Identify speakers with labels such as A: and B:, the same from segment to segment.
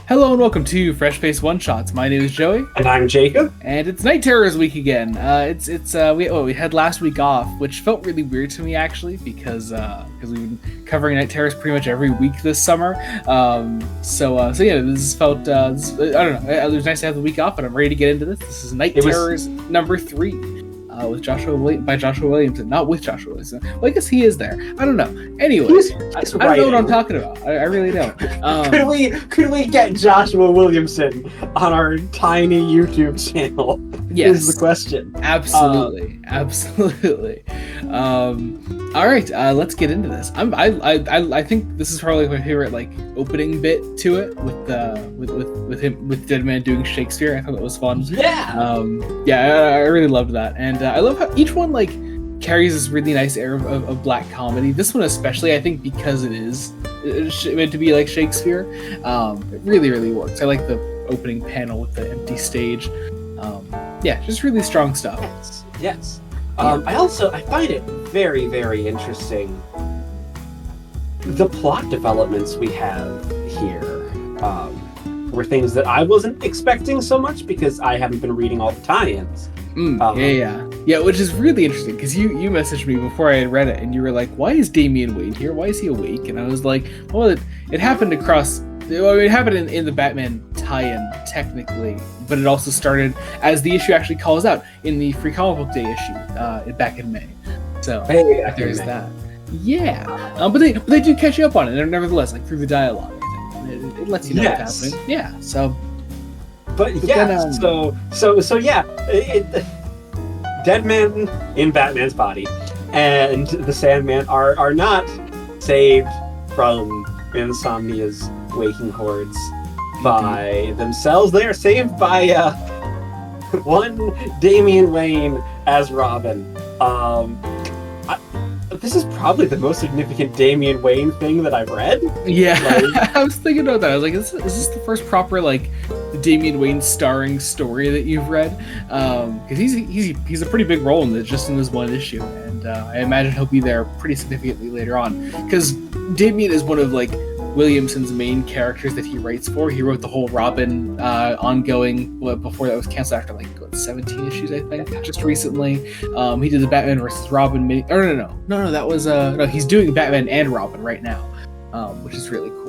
A: Hello and welcome to Fresh Face One Shots. My name is Joey,
B: And I'm Jacob.
A: and it's Night Terrors week again. We had last week off, which felt really weird to me actually because we've been covering Night Terrors pretty much every week this summer. This felt I don't know. It was nice to have the week off, and I'm ready to get into this. This is Night Terrors number 3. With Joshua Williamson, not with Joshua Williamson. Well, I guess he is there. I don't know. Anyways, I don't know what I'm talking about. I really don't.
B: Could we get Joshua Williamson on our tiny YouTube channel?
A: Yes,
B: is the question.
A: Absolutely. All right, let's get into this. I think this is probably my favorite opening bit to it with Dead Man doing Shakespeare. I thought that was fun.
B: Yeah.
A: I really loved that, and I love how each one carries this really nice air of black comedy. This one especially, I think, because it's meant to be like Shakespeare. It really works. I like the opening panel with the empty stage. Just really strong stuff.
B: Yes. I find it very, very interesting the plot developments we have here were things that I wasn't expecting so much because I haven't been reading all the tie-ins.
A: Which is really interesting because you messaged me before I had read it and you were like, why is Damian Wayne here? Why is he awake? And I was like, well, it happened it happened in the Batman tie-in technically, but it also started, as the issue actually calls out, in the Free Comic Book Day issue back in May. So there's that. Yeah, but they do catch you up on it, nevertheless, through the dialogue. It lets you know what's happening. Yeah. So.
B: Dead Man in Batman's body and the Sandman are not saved from Insomnia's waking hordes by themselves. They are saved by one Damian Wayne as Robin. This is probably the most significant Damian Wayne thing that I've read.
A: Yeah, I was thinking about that. I was like, is this the first proper Damian Wayne starring story that you've read? Because he's a pretty big role in this, just in this one issue, and I imagine he'll be there pretty significantly later on. Because Damian is one of Williamson's main characters that he writes for. He wrote the whole Robin ongoing before that was canceled after 17 issues, I think, just recently. He did the Batman versus Robin mini. No, that was he's doing Batman and Robin right now, which is really cool.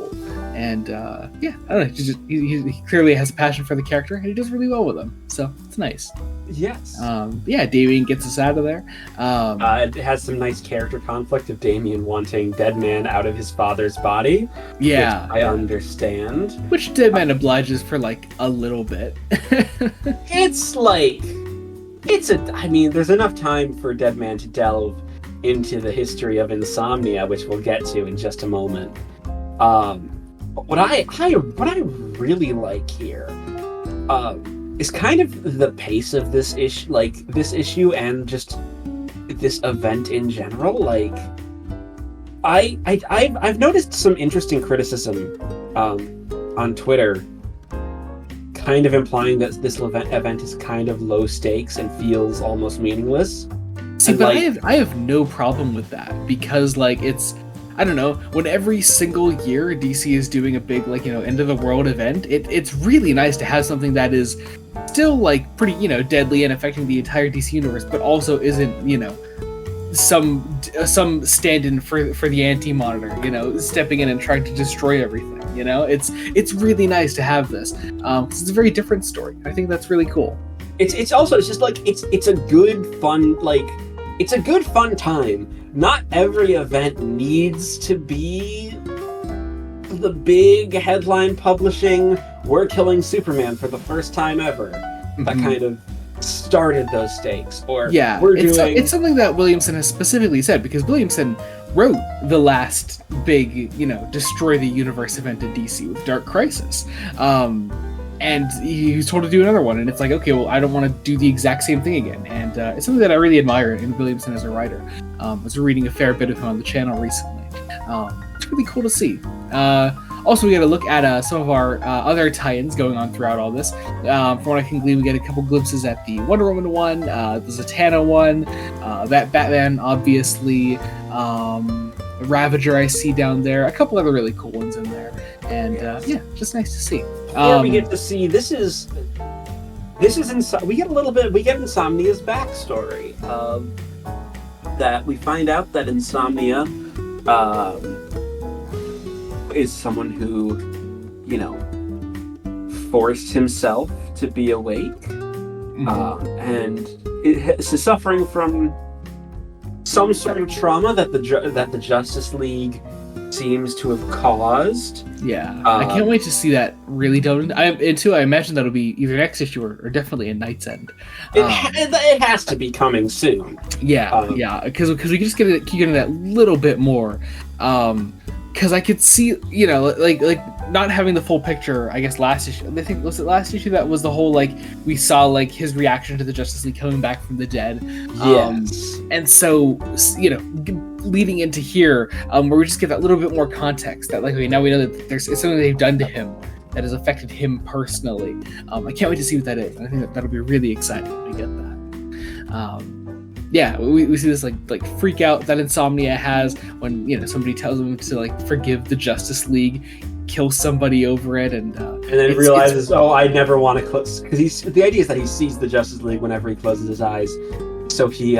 A: And I don't know. He clearly has a passion for the character, and he does really well with them. So it's nice.
B: Yes.
A: Damian gets us out of there.
B: It has some nice character conflict of Damian wanting Dead Man out of his father's body.
A: Yeah.
B: Which I understand.
A: Which Dead Man obliges for a little bit.
B: There's enough time for Dead Man to delve into the history of Insomnia, which we'll get to in just a moment. What I really like here is kind of the pace of this issue, and just this event in general. I've noticed some interesting criticism on Twitter, kind of implying that this event is kind of low stakes and feels almost meaningless.
A: I have no problem with that because it's, I don't know, when every single year DC is doing a big end of the world event, it's really nice to have something that is still pretty deadly and affecting the entire DC universe, but also isn't some stand-in for the Anti-Monitor, stepping in and trying to destroy everything. It's really nice to have this because it's a very different story. I think that's really cool.
B: It's a good fun time. Not every event needs to be the big headline publishing, we're killing Superman for the first time ever. Mm-hmm. That kind of started those stakes.
A: It's something that Williamson has specifically said, because Williamson wrote the last big, destroy the universe event in DC with Dark Crisis. And he was told to do another one, and it's okay, well, I don't want to do the exact same thing again. And it's something that I really admire in Williamson as a writer. I was reading a fair bit of him on the channel recently. It's really cool to see. Also, we got to look at some of our other tie-ins going on throughout all this. From what I can glean, we get a couple glimpses at the Wonder Woman one, the Zatanna one, that Batman, obviously, Ravager I see down there, a couple other really cool ones in there. and yeah, just nice to see.
B: Here we get to see this is we get Insomnia's backstory. That we find out that Insomnia is someone who, forced himself to be awake, and is suffering from some sort of trauma that the Justice League seems to have caused.
A: Yeah, I can't wait to see that really done. I imagine that'll be either next issue or definitely in Night's End.
B: It has to be coming soon.
A: Yeah, because we just keep getting that little bit more. Because I could see, like not having the full picture. I guess last issue. I think was it last issue that was the whole we saw his reaction to the Justice League coming back from the dead.
B: Yes.
A: And so leading into here, where we just get that little bit more context that okay, now we know that it's something they've done to him that has affected him personally. I can't wait to see what that is. I think that'll be really exciting when we get that. Yeah, we see this freak out that Insomnia has when somebody tells him to forgive the Justice League, kill somebody over it, and
B: then realizes, I never want to close, because the idea is that he sees the Justice League whenever he closes his eyes, so he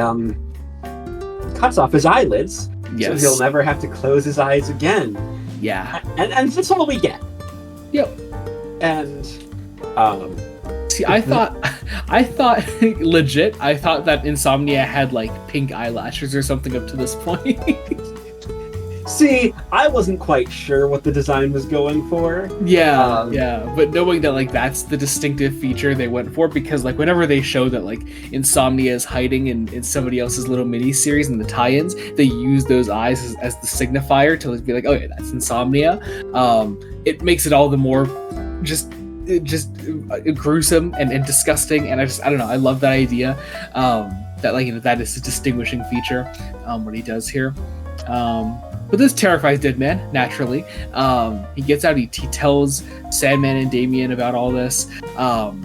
B: cuts off his eyelids, so he'll never have to close his eyes again.
A: Yeah,
B: and that's all we get.
A: Yep.
B: And
A: see, I thought legit, I thought that Insomnia had pink eyelashes or something up to this point.
B: See, I wasn't quite sure what the design was going for.
A: Yeah, but knowing that that's the distinctive feature they went for, because whenever they show that Insomnia is hiding in somebody else's little mini series in the tie-ins, they use those eyes as the signifier to be like, oh yeah, that's Insomnia. It makes it all the more just gruesome and disgusting, and I don't know, I love that idea, that that is a distinguishing feature what he does here. But this terrifies Deadman, naturally. He gets out, he tells Sandman and Damian about all this. Then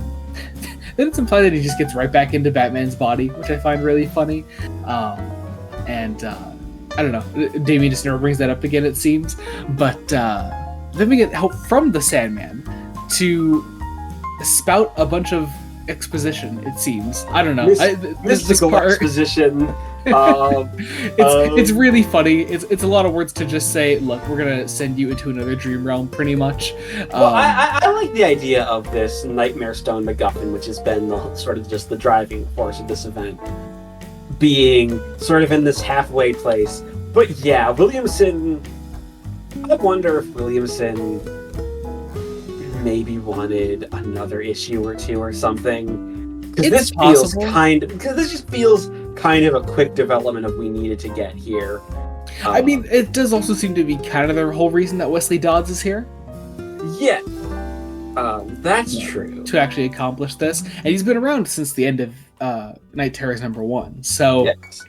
A: it's implied that he just gets right back into Batman's body, which I find really funny. And I don't know, Damian just never brings that up again, it seems. But then we get help from the Sandman to spout a bunch of exposition, it seems. I don't know.
B: Mystical exposition.
A: It's really funny. It's a lot of words to just say, look, we're gonna send you into another dream realm, pretty much.
B: Well, I like the idea of this Nightmare Stone MacGuffin, which has been the sort of just the driving force of this event, being sort of in this halfway place. But yeah, Williamson, I wonder if Williamson maybe wanted another issue or two or something, because this just feels kind of a quick development of we needed to get here.
A: I mean, it does also seem to be kind of the whole reason that Wesley Dodds is here.
B: Yeah, that's true.
A: To actually accomplish this, and he's been around since the end of Night Terrors #1. So,
B: yes.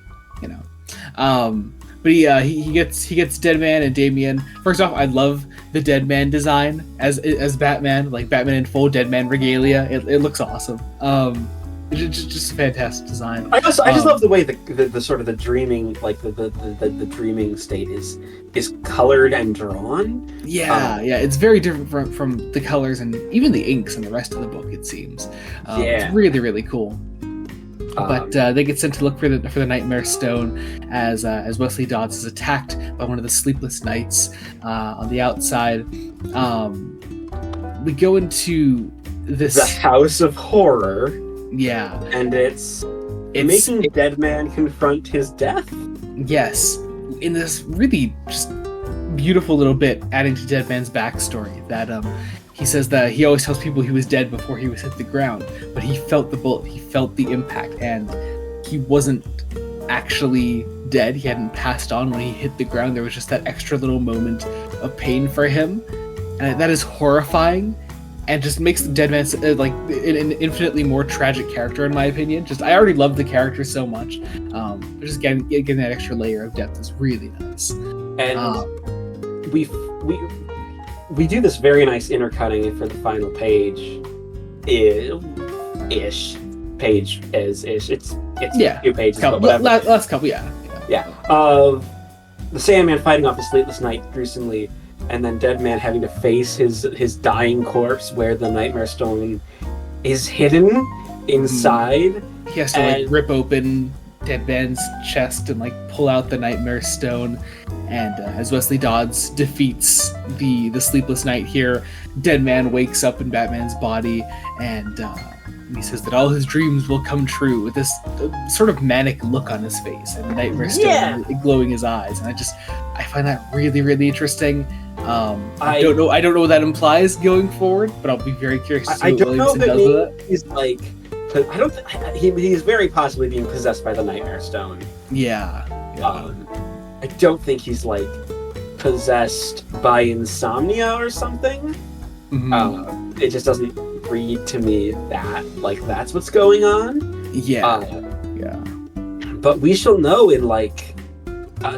A: But he gets Deadman and Damian. First off, I love the Deadman design as Batman, Batman in full Deadman regalia. It looks awesome. Just a fantastic design.
B: I just love the way the sort of the dreaming, the dreaming state is colored and drawn.
A: Yeah, it's very different from the colors and even the inks in the rest of the book, it seems. It's really, really cool. But they get sent to look for the Nightmare Stone as Wesley Dodds is attacked by one of the Sleepless Knights on the outside. We go into the
B: House of Horror.
A: Yeah,
B: and it's making Deadman confront his death.
A: Yes, in this really just beautiful little bit, adding to Deadman's backstory that he says that he always tells people he was dead before he was hit the ground, but he felt the bullet, he felt the impact, and he wasn't actually dead. He hadn't passed on when he hit the ground. There was just that extra little moment of pain for him, and that is horrifying, and just makes the Deadman an infinitely more tragic character, in my opinion. I already love the character so much. Just getting that extra layer of depth is really nice.
B: And we do this very nice intercutting for the final page. It's a few pages, but whatever.
A: Last couple, yeah.
B: Of the Sandman fighting off the Sleepless Knight gruesomely, and then Deadman having to face his dying corpse where the Nightmare Stone is hidden inside.
A: He has to like rip open Deadman's chest and like pull out the Nightmare Stone. And as Wesley Dodds defeats the Sleepless Knight here, Deadman wakes up in Batman's body, and he says that all his dreams will come true with this sort of manic look on his face and the Nightmare Stone glowing his eyes. And I find that really, really interesting. I don't know what that implies going forward, but I'll be very curious to see what Williamson does with it.
B: He's like, he's very possibly being possessed by the Nightmare Stone.
A: Yeah.
B: I don't think he's like possessed by insomnia or something.
A: Mm-hmm.
B: It just doesn't read to me that like that's what's going on.
A: Yeah.
B: But we shall know in like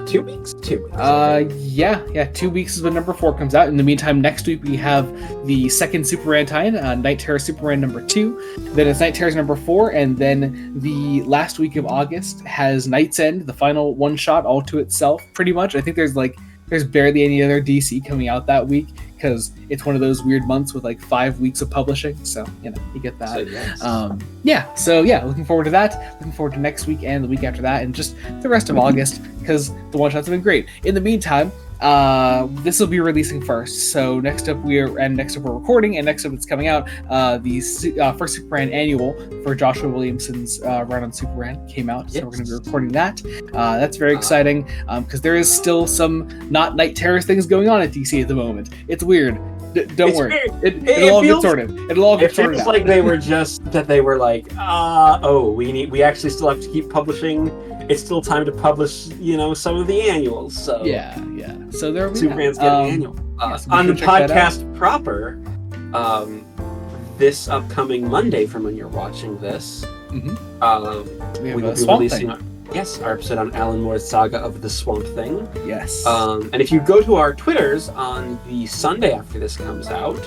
B: 2 weeks. 2 weeks.
A: Yeah. 2 weeks is when number 4 comes out. In the meantime, next week we have the second Superman tie-in, Night Terror Superman number 2. Then it's Night Terror's number 4, and then the last week of August has Night's End, the final one shot all to itself, pretty much. I think there's barely any other DC coming out that week, because it's one of those weird months with like 5 weeks of publishing, so you get that. So yes. Looking forward to that. Looking forward to next week and the week after that, and just the rest of August, because the one shots have been great. In the meantime, this will be releasing first. So next up we're recording, and next up it's coming out. The first Superman annual for Joshua Williamson's run on Superman came out, so we're going to be recording that. That's very exciting, because there is still some not Night Terror things going on at DC at the moment. It's weird. Don't worry. It'll all get sorted. It'll all get sorted out.
B: It feels like they were like, we actually still have to keep publishing. It's still time to publish, some of the annuals. So
A: yeah. So there we
B: Superman's getting annual. On the podcast proper, this upcoming Monday, from when you're watching this,
A: we
B: will be releasing our episode on Alan Moore's Saga of the Swamp Thing.
A: Yes.
B: And if you go to our Twitters on the Sunday after this comes out,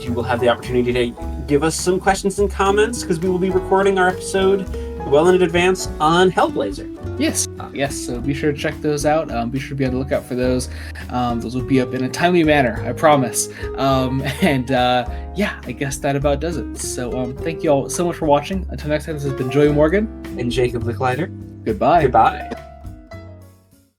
B: you will have the opportunity to give us some questions and comments, because we will be recording our episode well in advance on Hellblazer.
A: Yes. So be sure to check those out. Be sure to be on the lookout for those. Those will be up in a timely manner, I promise. I guess that about does it. So thank you all so much for watching. Until next time, this has been Joey Morgan
B: and Jacob Licklider.
A: Goodbye.